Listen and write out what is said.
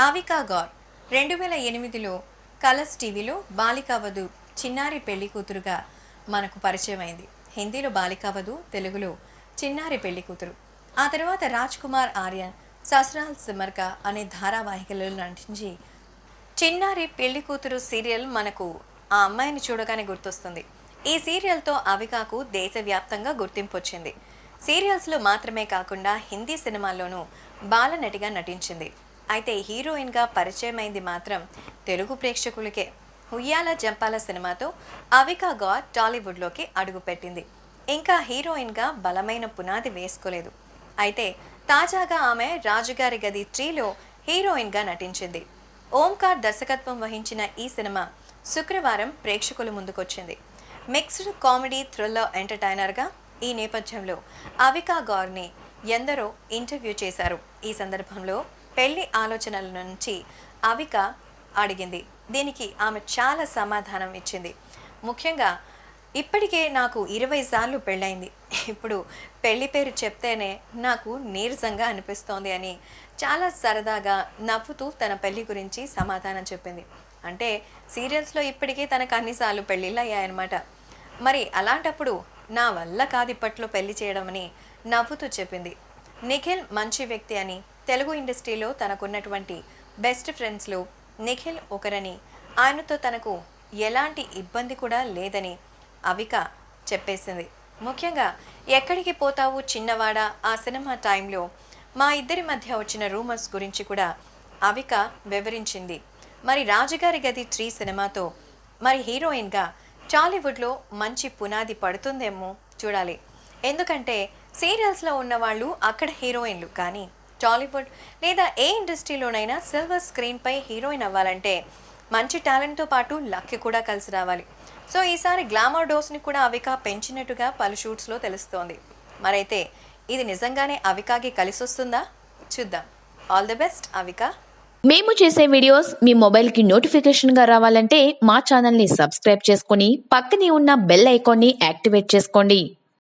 Avika Gaur 2008లో colours టీవీలో బాలికావధు చిన్నారి పెళ్లి కూతురుగా మనకు పరిచయం అయింది. హిందీలో బాలికావధు, తెలుగులో చిన్నారి పెళ్లి కూతురు. ఆ తర్వాత రాజ్ కుమార్ ఆర్యన్ ససరాల్ సిమర్కా అనే ధారావాహికలలో నటించి చిన్నారి పెళ్లి కూతురు సీరియల్ మనకు ఆ అమ్మాయిని చూడగానే గుర్తొస్తుంది. ఈ సీరియల్తో అవికాకు దేశవ్యాప్తంగా గుర్తింపు వచ్చింది. సీరియల్స్లో మాత్రమే కాకుండా హిందీ సినిమాల్లోనూ బాలనటిగా నటించింది. అయితే హీరోయిన్గా పరిచయమైంది మాత్రం తెలుగు ప్రేక్షకులకే. ఉయ్యాల జంపాల సినిమాతో అవికా గౌర్ టాలీవుడ్లోకి అడుగుపెట్టింది. ఇంకా హీరోయిన్గా బలమైన పునాది వేసుకోలేదు. అయితే తాజాగా ఆమె రాజుగారి గది 3లో హీరోయిన్గా నటించింది. ఓంకార్ దర్శకత్వం వహించిన ఈ సినిమా శుక్రవారం ప్రేక్షకుల ముందుకొచ్చింది. మిక్స్డ్ కామెడీ థ్రిల్లర్ ఎంటర్టైనర్గా ఈ నేపథ్యంలో అవికా గౌర్ని ఎందరో ఇంటర్వ్యూ చేశారు. ఈ సందర్భంలో పెళ్లి ఆలోచనల నుంచి అవిక అడిగింది. దీనికి ఆమె చాలా సమాధానం ఇచ్చింది. ముఖ్యంగా ఇప్పటికే నాకు 20 సార్లు పెళ్ళైంది, ఇప్పుడు పెళ్లి పేరు చెప్తేనే నాకు నీరసంగా అనిపిస్తోంది అని చాలా సరదాగా నవ్వుతూ తన పెళ్లి గురించి సమాధానం చెప్పింది. అంటే సీరియల్స్లో ఇప్పటికే తనకు అన్నిసార్లు పెళ్ళిళ్ళు అయ్యాయన్నమాట. మరి అలాంటప్పుడు నా వల్ల కాదు ఇప్పట్లో పెళ్లి చేయడం అని నవ్వుతూ చెప్పింది. నిఖిల్ మంచి వ్యక్తి అని, తెలుగు ఇండస్ట్రీలో తనకున్నటువంటి బెస్ట్ ఫ్రెండ్స్లో నిఖిల్ ఒకరని, ఆయనతో తనకు ఎలాంటి ఇబ్బంది కూడా లేదని అవిక చెప్పేసింది. ముఖ్యంగా ఎక్కడికి పోతావు చిన్నవాడా ఆ సినిమా టైంలో మా ఇద్దరి మధ్య వచ్చిన రూమర్స్ గురించి కూడా అవిక వివరించింది. మరి రాజుగారి గది 3 సినిమాతో మరి హీరోయిన్గా టాలీవుడ్లో మంచి పునాది పడుతుందేమో చూడాలి. ఎందుకంటే సీరియల్స్లో ఉన్నవాళ్ళు అక్కడ హీరోయిన్లు, కానీ టాలీవుడ్ లేదా ఏ ఇండస్ట్రీలోనైనా సిల్వర్ స్క్రీన్పై హీరోయిన్ అవ్వాలంటే మంచి టాలెంట్తో పాటు లక్ కూడా కలిసి రావాలి. సో ఈసారి గ్లామర్ డోస్ని కూడా అవిక పెంచినట్టుగా పలు షూట్స్లో తెలుస్తోంది. మరైతే ఇది నిజంగానే అవికాకి కలిసొస్తుందా? చూద్దాం. All the best Avika. మేము చేసే వీడియోస్ మీ మొబైల్కి నోటిఫికేషన్గా రావాలంటే మా ఛానల్ని సబ్స్క్రైబ్ చేసుకొని పక్కనే ఉన్న బెల్ ఐకాన్ని యాక్టివేట్ చేసుకోండి.